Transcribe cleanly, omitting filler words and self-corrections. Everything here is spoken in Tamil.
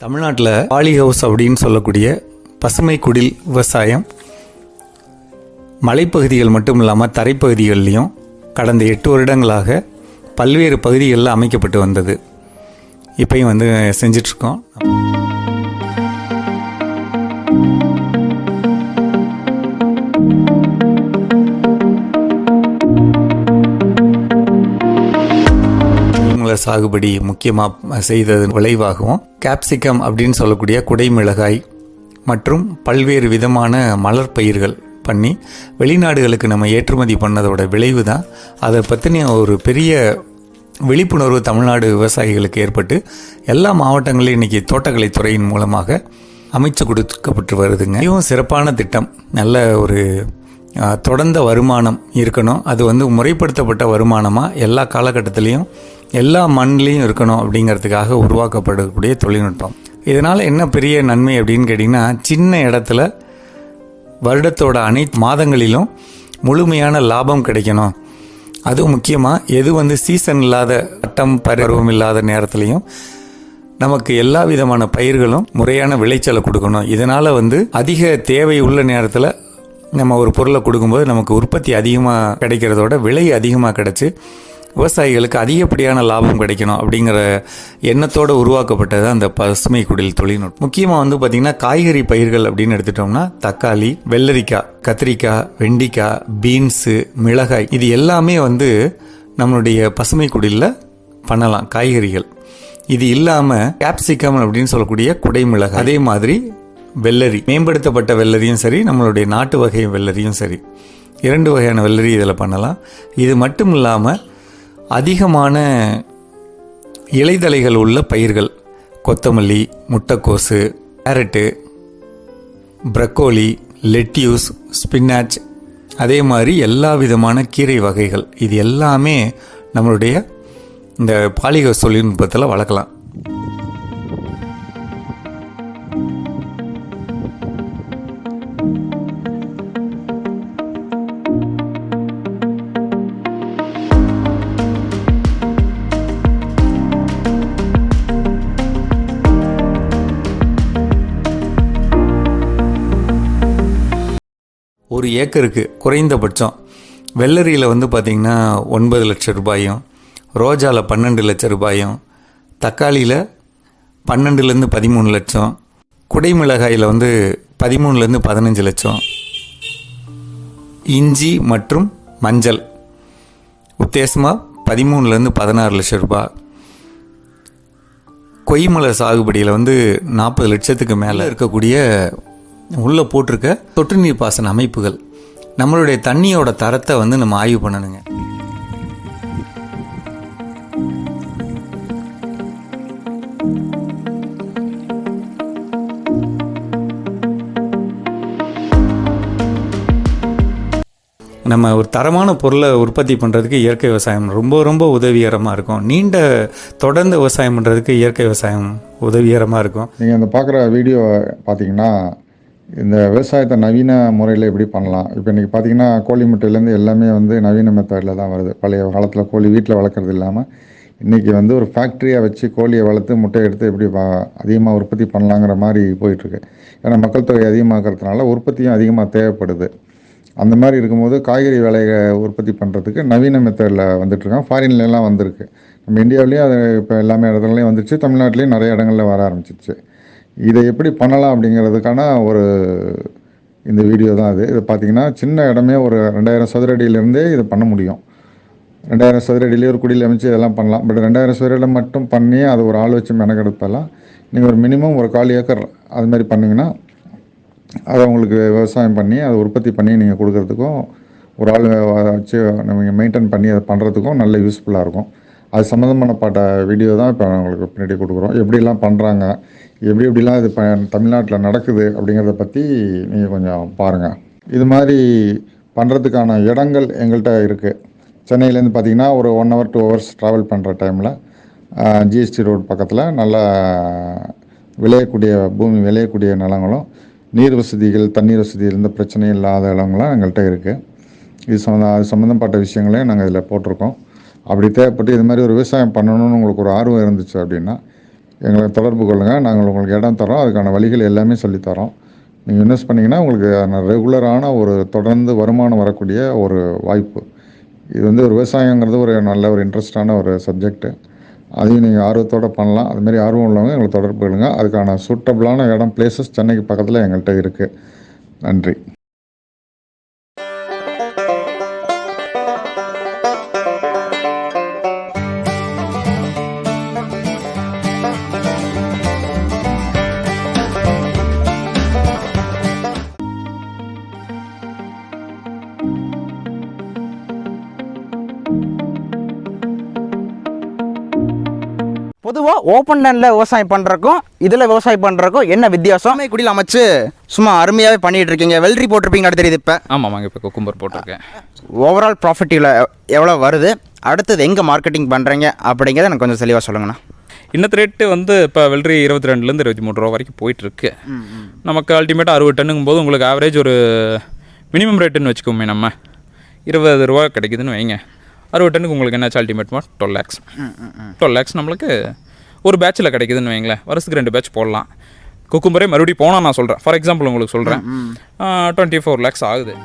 தமிழ்நாட்டில் பாலி ஹவுஸ் அப்படின்னு சொல்லக்கூடிய பசுமை குடில் விவசாயம் மலைப்பகுதிகள் மட்டும் இல்லாமல் தரைப்பகுதிகள்லையும் கடந்த 8 வருடங்களாக பல்வேறு பகுதிகளில் அமைக்கப்பட்டு வந்தது. இப்பயும் செஞ்சிட்ருக்கோம். சாகுபடி முக்கியமாக செய்தது விளைவாகவும் கேப்சிகம் அப்படின்னு சொல்லக்கூடிய குடைமிளகாய் மற்றும் பல்வேறு விதமான மலர் பயிர்கள் பண்ணி வெளிநாடுகளுக்கு நம்ம ஏற்றுமதி பண்ணதோட விளைவு தான் அதை பற்றின ஒரு பெரிய விழிப்புணர்வு தமிழ்நாடு விவசாயிகளுக்கு ஏற்பட்டு எல்லா மாவட்டங்களிலும் இன்றைக்கி தோட்டக்கலை துறையின் மூலமாக அமைச்சு கொடுக்கப்பட்டு வருதுங்க. இதுவும் சிறப்பான திட்டம். நல்ல ஒரு தொடர்ந்த வருமானம் இருக்கணும். அது முறைப்படுத்தப்பட்ட வருமானமாக எல்லா காலகட்டத்திலையும் எல்லா மண்ணிலையும் இருக்கணும் அப்படிங்கிறதுக்காக உருவாக்கப்படக்கூடிய தொழில்நுட்பம். இதனால் என்ன பெரிய நன்மை அப்படின்னு கேட்டிங்கன்னா, சின்ன இடத்துல வருடத்தோட அனைத்து மாதங்களிலும் முழுமையான லாபம் கிடைக்கணும். அதுவும் முக்கியமாக எது சீசன் இல்லாத பட்டம் பருவம் இல்லாத நேரத்துலையும் நமக்கு எல்லா விதமான பயிர்களும் முறையான விளைச்சலை கொடுக்கணும். இதனால் அதிக தேவை உள்ள நேரத்தில் நம்ம ஒரு பொருளை கொடுக்கும்போது நமக்கு உற்பத்தி அதிகமாக கிடைக்கிறதோட விலை அதிகமாக கிடைச்சி விவசாயிகளுக்கு அதிகப்படியான லாபம் கிடைக்கணும் அப்படிங்கிற எண்ணத்தோடு உருவாக்கப்பட்டது அந்த பசுமை குடில் தொழில்நுட்பம். முக்கியமாக பார்த்திங்கன்னா காய்கறி பயிர்கள் அப்படின்னு எடுத்துட்டோம்னா தக்காளி, வெள்ளரிக்காய், கத்திரிக்காய், வெண்டிக்காய், பீன்ஸு, மிளகாய் இது எல்லாமே நம்மளுடைய பசுமை குடிலில் பண்ணலாம் காய்கறிகள். இது இல்லாமல் கேப்சிகம் அப்படின்னு சொல்லக்கூடிய குடைமிளகாய், அதே மாதிரி வெள்ளரி, மேம்படுத்தப்பட்ட வெள்ளரியும் சரி, நம்மளுடைய நாட்டு வகை வெள்ளரியும் சரி, 2 வகையான வெள்ளரி இதில் பண்ணலாம். இது மட்டும் இல்லாமல் அதிகமான இலைதழைகள் உள்ள பயிர்கள், கொத்தமல்லி, முட்டைக்கோசு, கேரட்டு, ப்ரக்கோலி, லெட்யூஸ், ஸ்பின்னாச், அதே மாதிரி எல்லா விதமான கீரை வகைகள் இது எல்லாமே நம்மளுடைய இந்த பாலிஹவுஸ் தொழில்நுட்பத்தில் வளர்க்கலாம். ஒரு ஏக்கருக்கு குறைந்தபட்சம் வெள்ளரியில் பார்த்திங்கன்னா 9 லட்சம் ரூபாயும், ரோஜாவில் 12 லட்சம் ரூபாயும், தக்காளியில் 12லேருந்து 13 லட்சம், குடைமிளகாயில் 13லேருந்து 15 லட்சம், இஞ்சி மற்றும் மஞ்சள் உத்தேசமாக 13லேருந்து 16 லட்சம் ரூபாய், கொய்மலை சாகுபடியில் 40 லட்சத்துக்கு மேலே இருக்கக்கூடிய உள்ளே போட்டிருக்க சொட்டு நீர் பாசன அமைப்புகள். நம்மளுடைய தண்ணியோட தரத்தை நம்ம ஆய்வு பண்ணணுங்க. நம்ம ஒரு தரமான பொருளை உற்பத்தி பண்ணுறதுக்கு இயற்கை விவசாயம் ரொம்ப ரொம்ப உதவிகரமாக இருக்கும். நீண்ட தொடர்ந்து விவசாயம் பண்ணுறதுக்கு இயற்கை விவசாயம் உதவிகரமாக இருக்கும். நீங்கள் அந்த பார்க்குற வீடியோ பார்த்தீங்கன்னா இந்த விவசாயத்தை நவீன முறையில் எப்படி பண்ணலாம். இப்போ இன்றைக்கி பார்த்திங்கன்னா கோழி முட்டையிலேருந்து எல்லாமே நவீன மெத்தடில் தான் வருது. பழைய காலத்தில் கோழி வீட்டில் வளர்க்குறது இல்லாமல் இன்றைக்கி ஒரு ஃபேக்ட்ரியாக வச்சு கோழியை வளர்த்து முட்டை எடுத்து எப்படி அதிகமாக உற்பத்தி பண்ணலாங்கிற மாதிரி போயிட்டுருக்கு. ஏன்னா மக்கள் தொகை அதிகமாகிறதுனால உற்பத்தியும் அதிகமாக தேவைப்படுது. அந்த மாதிரி இருக்கும்போது காய்கறி விலையை உற்பத்தி பண்ணுறதுக்கு நவீன மெத்தடில் வந்துட்டுருக்காங்க. ஃபாரின்லாம் வந்திருக்கு. நம்ம இந்தியாவிலேயும் அது இப்போ எல்லாமே இடத்துலையும் வந்துடுச்சு. தமிழ்நாட்டிலையும் நிறைய இடங்களில் வர ஆரம்பிச்சிச்சு. இதை எப்படி பண்ணலாம் அப்படிங்கிறதுக்கான ஒரு இந்த வீடியோ தான் அது. இது பார்த்திங்கன்னா சின்ன இடமே ஒரு 2000 சதுர அடியிலேருந்தே இதை பண்ண முடியும். 2000 சதுர அடியிலே ஒரு குடியில் அமைச்சு இதெல்லாம் பண்ணலாம். பட் 2000 சதுர அடி மட்டும் பண்ணி அது ஒரு ஆள் வச்சு மெனக்கெடுப்பெல்லாம் நீங்கள் ஒரு மினிமம் ஒரு 1/4 ஏக்கர் அது மாதிரி பண்ணிங்கன்னா அதை உங்களுக்கு விவசாயம் பண்ணி அதை உற்பத்தி பண்ணி நீங்கள் கொடுக்குறதுக்கும் ஒரு ஆள் வச்சு நீங்கள் மெயின்டைன் பண்ணி அதை பண்ணுறதுக்கும் நல்ல யூஸ்ஃபுல்லாக இருக்கும். அது சம்மந்தமானப்பட்ட வீடியோ தான் இப்போ உங்களுக்கு பின்னாடி கொடுக்குறோம். எப்படிலாம் பண்ணுறாங்க, எப்படிலாம் இது தமிழ்நாட்டில் நடக்குது அப்படிங்கிறத பற்றி நீங்கள் கொஞ்சம் பாருங்கள். இது மாதிரி பண்ணுறதுக்கான இடங்கள் எங்கள்கிட்ட இருக்குது. சென்னையிலேருந்து பார்த்திங்கன்னா ஒரு 1 hour 2 hours ட்ராவல் பண்ணுற டைமில் ஜிஎஸ்டி ரோடு பக்கத்தில் நல்ல விளையக்கூடிய நிலங்களும் நீர் வசதிகள், தண்ணீர் வசதி இருந்த பிரச்சனை இல்லாத இடங்கள்லாம் எங்கள்கிட்ட இருக்குது. இது சம்மந்தப்பட்ட விஷயங்களையும் நாங்கள் இதில் போட்டிருக்கோம். அப்படி தேவைப்பட்டு இது மாதிரி ஒரு விவசாயம் பண்ணணும்னு உங்களுக்கு ஒரு ஆர்வம் இருந்துச்சு அப்படின்னா எங்களை தொடர்பு கொள்ளுங்கள். நாங்கள் உங்களுக்கு இடம் தரோம், அதுக்கான வழிகள் எல்லாமே சொல்லித்தரோம். நீங்கள் இன்வெஸ்ட் பண்ணிங்கன்னா உங்களுக்கு ரெகுலரான ஒரு தொடர்ந்து வருமானம் வரக்கூடிய ஒரு வாய்ப்பு. இது வந்து ஒரு விவசாயங்கிறது ஒரு நல்ல ஒரு இன்ட்ரெஸ்டான ஒரு சப்ஜெக்ட்டு. அதையும் நீங்கள் ஆர்வத்தோடு பண்ணலாம். அதுமாரி ஆர்வம் உள்ளவங்க எங்களை தொடர்பு கொள்ளுங்கள். அதுக்கான சூட்டபிளான இடம் பிளேசஸ் சென்னைக்கு பக்கத்தில் எங்கள்கிட்ட இருக்குது. நன்றி. பொதுவாக ஓப்பன் லேண்டில் விவசாயம் பண்ணுறக்கும் இதில் விவசாயம் பண்ணுறக்கும் என்ன வித்தியாசம்? குடியில் அமைச்சு சும்மா அருமையாகவே பண்ணிகிட்டு இருக்கீங்க. வெள்ளரி போட்டிருப்பீங்கன்னு தெரியுது. இப்போ ஆமாங்க, இப்போ குக்கும்பர் போட்டிருக்கேன். ஓவரால் ப்ராஃபிட் எவ்வளோ வருது, அடுத்தது எங்கே மார்க்கெட்டிங் பண்ணுறீங்க அப்படிங்கிறத எனக்கு கொஞ்சம் தெளிவாக சொல்லுங்கண்ணா. இன்னத்து ரேட்டு வந்து இப்போ வெள்ளரி 22லேருந்து 23 ரூபா வரைக்கும் போயிட்டுருக்கு. நமக்கு அல்டிமேட்டாக 60 டன்னுங்கும் போது உங்களுக்கு ஆவரேஜ் ஒரு மினிமம் ரேட்டுன்னு வச்சுக்கோமே, நம்ம 20 ரூபா கிடைக்குதுன்னு வைங்க. 60 டன்னுக்கு உங்களுக்கு என்னாச்சு அல்டிமேட்மா 12 லேக்ஸ். 12 லேக்ஸ் நம்மளுக்கு ஒரு பேட்சில் கிடைக்குதுன்னு வைங்களேன். வருஷத்துக்கு 2 பேட்ச் போடலாம். குக்கும்பரே மறுபடியும் போனால் நான் சொல்கிறேன், ஃபார் எக்ஸாம்பிள் உங்களுக்கு சொல்கிறேன், 24 லேக்ஸ் ஆகுது.